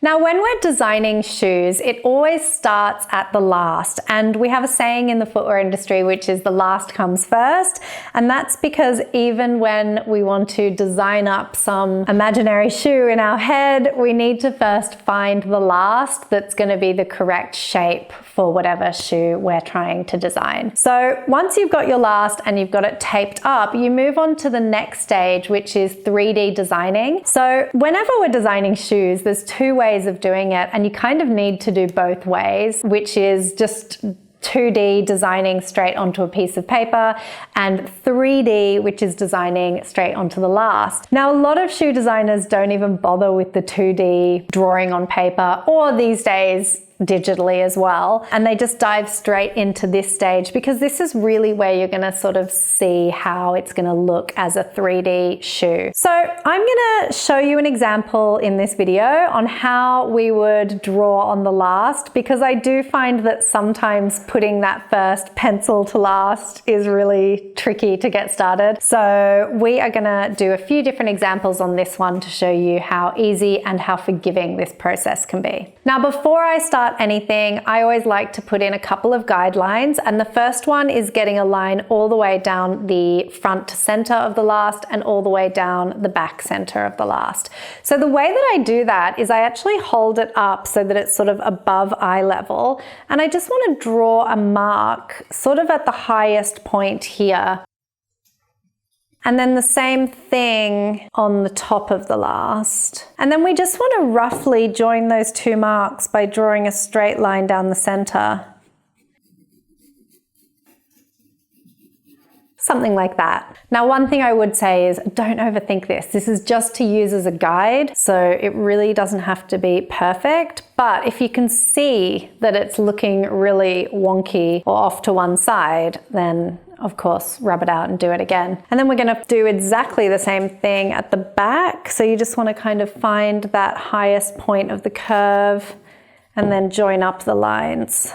Now, when we're designing shoes, it always starts at the last. And we have a saying in the footwear industry, which is the last comes first. And that's because even when we want to design up some imaginary shoe in our head, we need to first find the last that's going to be the correct shape for whatever shoe we're trying to design. So once you've got your last and you've got it taped up, you move on to the next stage, which is 3D designing. So whenever we're designing shoes, there's two ways of doing it, and you kind of need to do both ways, which is just 2D designing straight onto a piece of paper and 3D, which is designing straight onto the last. Now, a lot of shoe designers don't even bother with the 2D drawing on paper, or these days digitally as well, and they just dive straight into this stage because this is really where you're going to sort of see how it's going to look as a 3D shoe. So I'm going to show you an example in this video on how we would draw on the last, because I do find that sometimes putting that first pencil to last is really tricky to get started. So we are going to do a few different examples on this one to show you how easy and how forgiving this process can be. Now, before I start anything, I always like to put in a couple of guidelines, and the first one is getting a line all the way down the front center of the last and all the way down the back center of the last. So the way that I do that is I actually hold it up so that it's sort of above eye level, and I just want to draw a mark sort of at the highest point here. And then the same thing on the top of the last. And then we just want to roughly join those two marks by drawing a straight line down the center. Something like that. Now, one thing I would say is don't overthink this. This is just to use as a guide, so it really doesn't have to be perfect. But if you can see that it's looking really wonky or off to one side, then of course, rub it out and do it again. And then we're going to do exactly the same thing at the back. So you just want to kind of find that highest point of the curve and then join up the lines.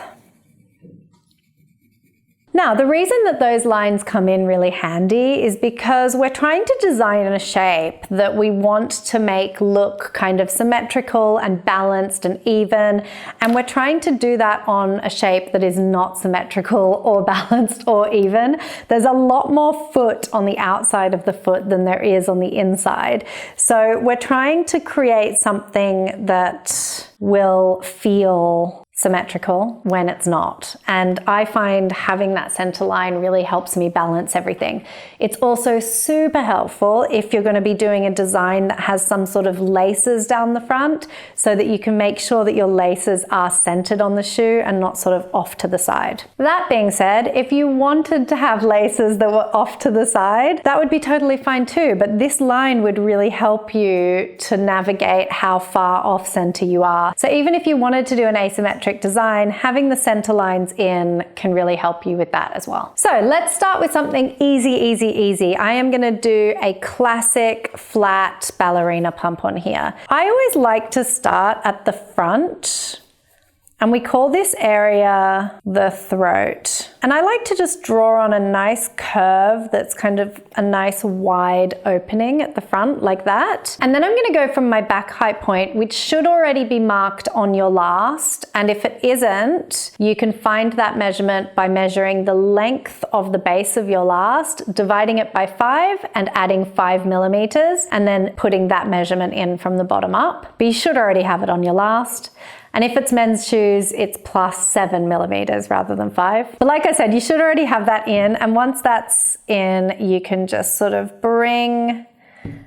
Now, the reason that those lines come in really handy is because we're trying to design a shape that we want to make look kind of symmetrical and balanced and even, and we're trying to do that on a shape that is not symmetrical or balanced or even. There's a lot more foot on the outside of the foot than there is on the inside. So we're trying to create something that will feel symmetrical when it's not. And I find having that center line really helps me balance everything. It's also super helpful if you're going to be doing a design that has some sort of laces down the front, so that you can make sure that your laces are centered on the shoe and not sort of off to the side. That being said, if you wanted to have laces that were off to the side, that would be totally fine too, but this line would really help you to navigate how far off center you are. So even if you wanted to do an asymmetric design, having the center lines in can really help you with that as well. So let's start with something easy. I am going to do a classic flat ballerina pump on here. I always like to start at the front, and we call this area the throat. And I like to just draw on a nice curve that's kind of a nice wide opening at the front like that. And then I'm going to go from my back height point, which should already be marked on your last. And if it isn't, you can find that measurement by measuring the length of the base of your last, dividing it by 5 and adding 5 millimeters, and then putting that measurement in from the bottom up. But you should already have it on your last. And if it's men's shoes, it's plus 7 millimeters rather than 5. But like I said, you should already have that in. And once that's in, you can just sort of bring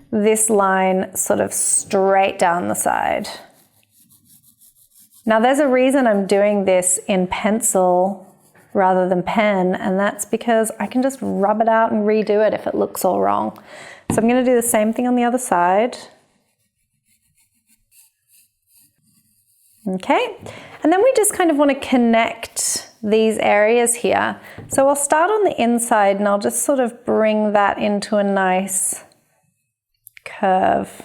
this line sort of straight down the side. Now there's a reason I'm doing this in pencil rather than pen, and that's because I can just rub it out and redo it if it looks all wrong. So I'm going to do the same thing on the other side. Okay, and then we just kind of want to connect these areas here. So I'll start on the inside and I'll just sort of bring that into a nice curve.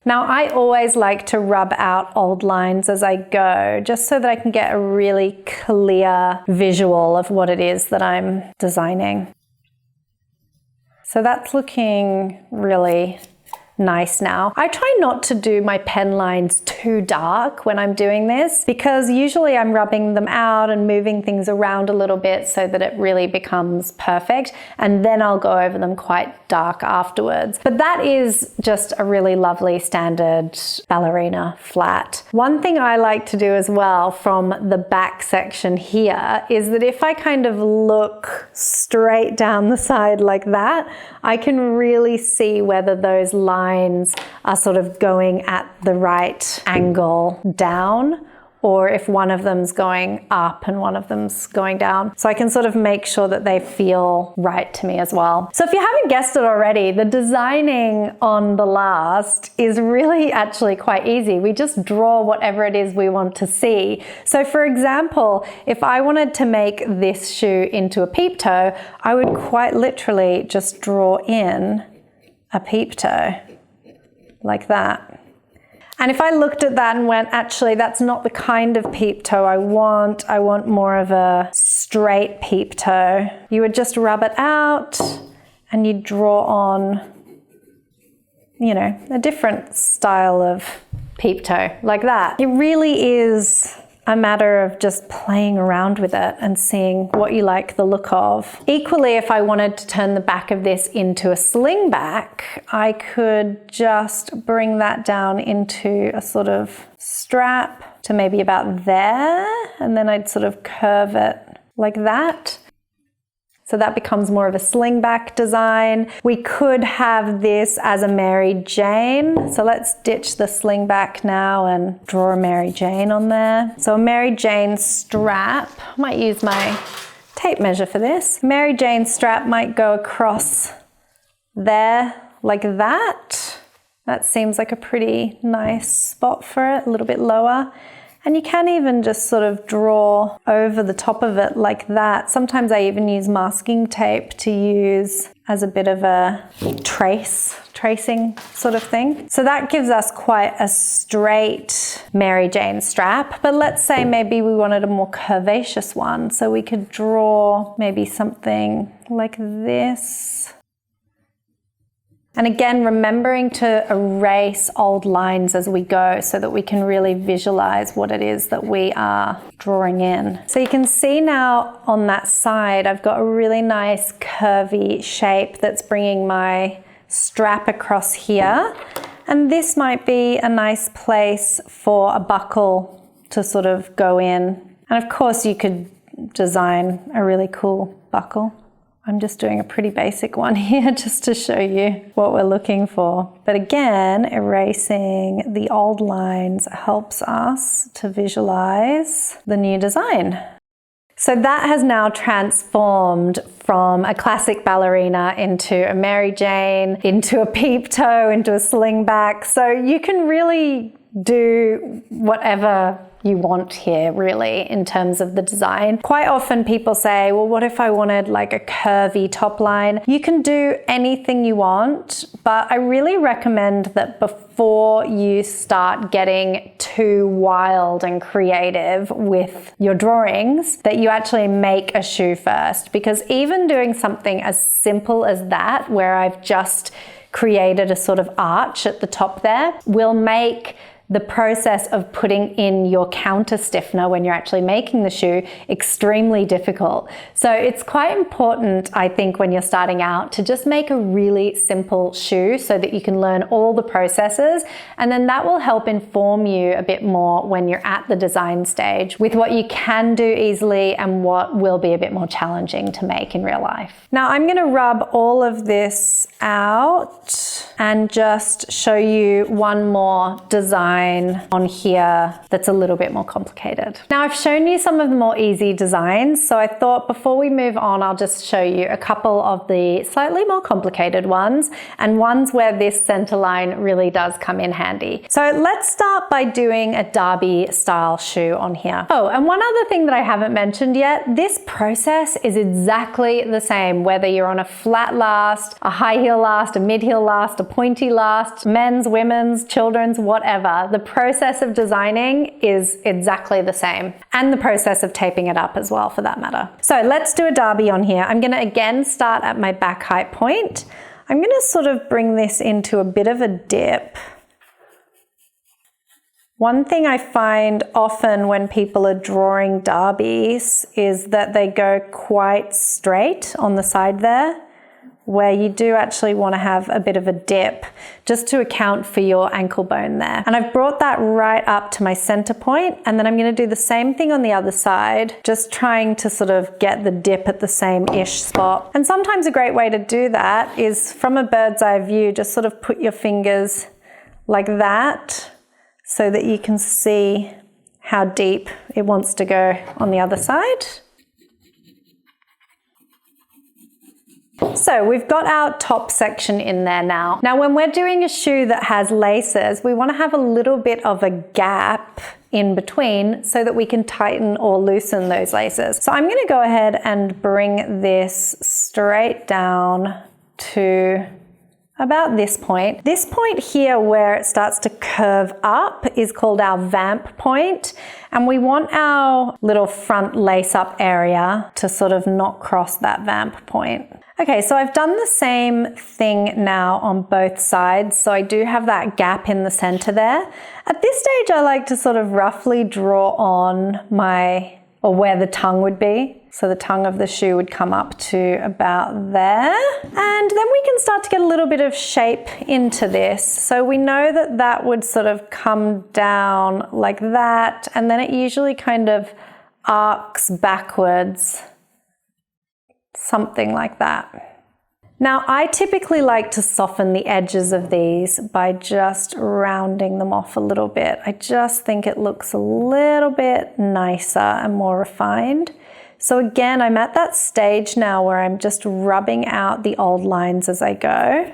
Now, I always like to rub out old lines as I go, just so that I can get a really clear visual of what it is that I'm designing. So that's looking really nice now. I try not to do my pen lines too dark when I'm doing this, because usually I'm rubbing them out and moving things around a little bit so that it really becomes perfect, and then I'll go over them quite dark afterwards. But that is just a really lovely standard ballerina flat. One thing I like to do as well from the back section here is that if I kind of look straight down the side like that, I can really see whether those lines are sort of going at the right angle down, or if one of them's going up and one of them's going down. So I can sort of make sure that they feel right to me as well. So if you haven't guessed it already, the designing on the last is really actually quite easy. We just draw whatever it is we want to see. So for example, if I wanted to make this shoe into a peep toe, I would quite literally just draw in a peep toe like that. And if I looked at that and went, actually, that's not the kind of peep toe I want more of a straight peep toe, you would just rub it out and you'd draw on, you know, a different style of peep toe like that. It really is a matter of just playing around with it and seeing what you like the look of. Equally, if I wanted to turn the back of this into a sling back, I could just bring that down into a sort of strap to maybe about there, and then I'd sort of curve it like that. So that becomes more of a sling back design. We could have this as a Mary Jane. So let's ditch the sling back now and draw a Mary Jane on there. So a Mary Jane strap, I might use my tape measure for this. Mary Jane strap might go across there like that. That seems like a pretty nice spot for it, a little bit lower. And you can even just sort of draw over the top of it like that. Sometimes I even use masking tape to use as a bit of a tracing sort of thing. So that gives us quite a straight Mary Jane strap. But let's say maybe we wanted a more curvaceous one. So we could draw maybe something like this. And again, remembering to erase old lines as we go so that we can really visualize what it is that we are drawing in. So you can see now on that side, I've got a really nice curvy shape that's bringing my strap across here. And this might be a nice place for a buckle to sort of go in. And of course you could design a really cool buckle. I'm just doing a pretty basic one here just to show you what we're looking for. But again, erasing the old lines helps us to visualize the new design. So that has now transformed from a classic ballerina into a Mary Jane, into a peep toe, into a sling back. So you can really do whatever you want here, really, in terms of the design. Quite often people say, well, what if I wanted like a curvy top line? You can do anything you want, but I really recommend that before you start getting too wild and creative with your drawings, that you actually make a shoe first. Because even doing something as simple as that, where I've just created a sort of arch at the top there, will make the process of putting in your counter stiffener when you're actually making the shoe extremely difficult. So it's quite important, I think, when you're starting out to just make a really simple shoe so that you can learn all the processes, and then that will help inform you a bit more when you're at the design stage with what you can do easily and what will be a bit more challenging to make in real life. Now I'm going to rub all of this out and just show you one more design on here that's a little bit more complicated. Now I've shown you some of the more easy designs, so I thought before we move on, I'll just show you a couple of the slightly more complicated ones and ones where this center line really does come in handy. So let's start by doing a derby style shoe on here. Oh, and one other thing that I haven't mentioned yet, this process is exactly the same whether you're on a flat last, a high heel last, a mid heel last, a pointy last, men's, women's, children's, whatever. The process of designing is exactly the same, and the process of taping it up as well, for that matter. So let's do a derby on here. I'm going to again start at my back height point. I'm going to sort of bring this into a bit of a dip. One thing I find often when people are drawing derbies is that they go quite straight on the side there, where you do actually want to have a bit of a dip just to account for your ankle bone there. And I've brought that right up to my center point, and then I'm going to do the same thing on the other side, just trying to sort of get the dip at the same-ish spot. And sometimes a great way to do that is from a bird's eye view, just sort of put your fingers like that so that you can see how deep it wants to go on the other side. So we've got our top section in there now. Now when we're doing a shoe that has laces, we want to have a little bit of a gap in between so that we can tighten or loosen those laces. So I'm going to go ahead and bring this straight down to about this point. This point here where it starts to curve up is called our vamp point, and we want our little front lace up area to sort of not cross that vamp point. Okay, so I've done the same thing now on both sides, so I do have that gap in the center there. At this stage, I like to sort of roughly draw on where the tongue would be. So the tongue of the shoe would come up to about there. And then we can start to get a little bit of shape into this. So we know that that would sort of come down like that, and then it usually kind of arcs backwards, something like that. Now, I typically like to soften the edges of these by just rounding them off a little bit. I just think it looks a little bit nicer and more refined. So again, I'm at that stage now where I'm just rubbing out the old lines as I go.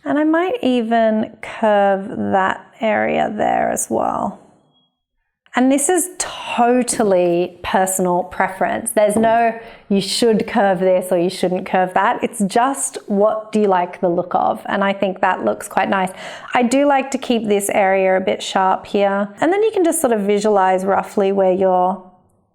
And I might even curve that area there as well. And this is totally personal preference. There's no, you should curve this or you shouldn't curve that. It's just, what do you like the look of? And I think that looks quite nice. I do like to keep this area a bit sharp here. And then you can just sort of visualize roughly where your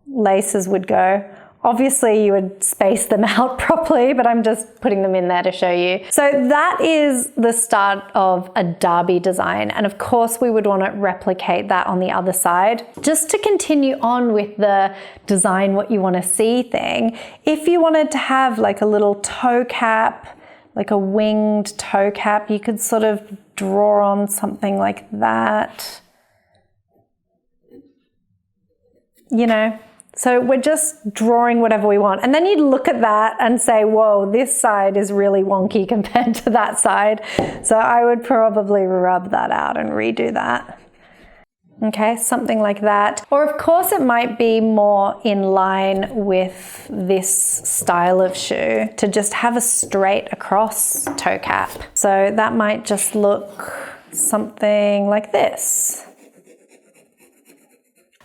laces would go. Obviously you would space them out properly, but I'm just putting them in there to show you. So that is the start of a derby design. And of course we would want to replicate that on the other side. Just to continue on with the design what you want to see thing, if you wanted to have like a little toe cap, like a winged toe cap, you could sort of draw on something like that. You know, so we're just drawing whatever we want. And then you'd look at that and say, whoa, this side is really wonky compared to that side. So I would probably rub that out and redo that. Okay, something like that. Or of course it might be more in line with this style of shoe to just have a straight across toe cap. So that might just look something like this.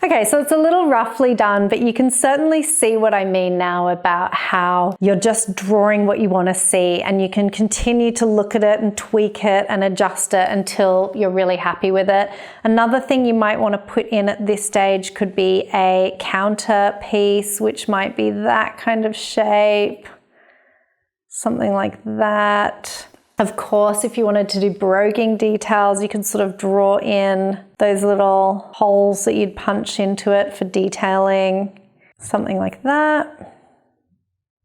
Okay, so it's a little roughly done, but you can certainly see what I mean now about how you're just drawing what you want to see, and you can continue to look at it and tweak it and adjust it until you're really happy with it. Another thing you might want to put in at this stage could be a counter piece, which might be that kind of shape, something like that. Of course, if you wanted to do broguing details, you can sort of draw in those little holes that you'd punch into it for detailing, something like that.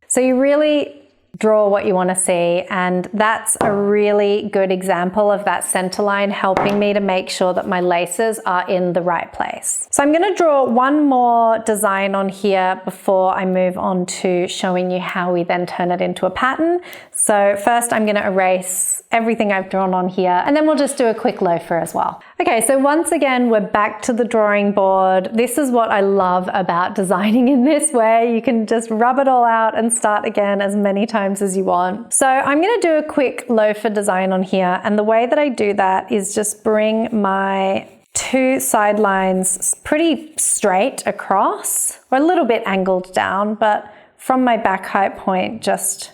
So you really draw what you want to see, and that's a really good example of that center line helping me to make sure that my laces are in the right place. So I'm going to draw one more design on here before I move on to showing you how we then turn it into a pattern. So first I'm going to erase everything I've drawn on here, and then we'll just do a quick loafer as well. Okay, so once again, we're back to the drawing board. This is what I love about designing in this way. You can just rub it all out and start again as many times as you want. So I'm going to do a quick loafer design on here, and the way that I do that is just bring my two side lines pretty straight across, or a little bit angled down, but from my back height point just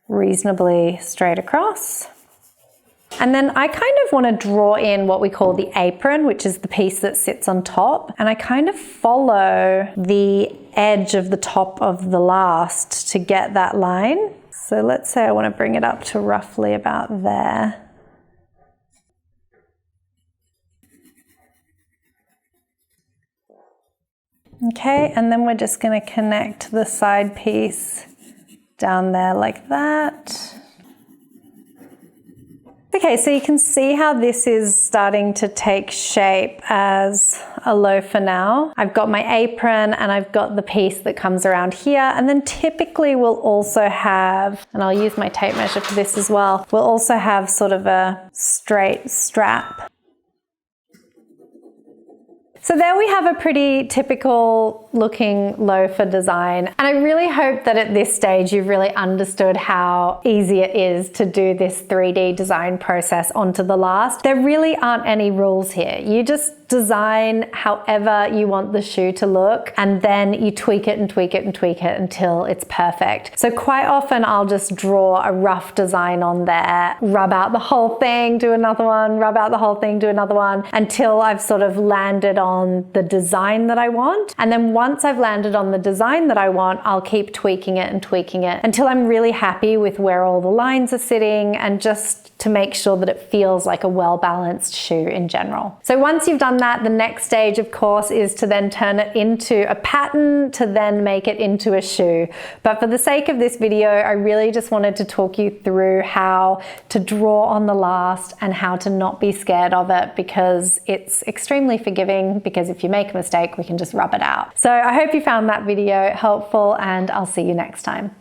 reasonably straight across. And then I kind of want to draw in what we call the apron, which is the piece that sits on top. And I kind of follow the edge of the top of the last to get that line. So let's say I want to bring it up to roughly about there. Okay, and then we're just going to connect the side piece down there like that. Okay, so you can see how this is starting to take shape as a loafer now. I've got my apron and I've got the piece that comes around here, and then typically we'll also have, and I'll use my tape measure for this as well, we'll also have sort of a straight strap. So there we have a pretty typical looking loafer design, and I really hope that at this stage you've really understood how easy it is to do this 3D design process onto the last. There really aren't any rules here. You just design however you want the shoe to look, and then you tweak it and tweak it and tweak it until it's perfect. So quite often I'll just draw a rough design on there, rub out the whole thing, do another one, rub out the whole thing, do another one, until I've sort of landed on the design that I want. And then once I've landed on the design that I want, I'll keep tweaking it and tweaking it until I'm really happy with where all the lines are sitting, and just to make sure that it feels like a well-balanced shoe in general. So once you've done that, the next stage, of course, is to then turn it into a pattern to then make it into a shoe. But for the sake of this video, I really just wanted to talk you through how to draw on the last and how to not be scared of it, because it's extremely forgiving, because if you make a mistake, we can just rub it out. So I hope you found that video helpful, and I'll see you next time.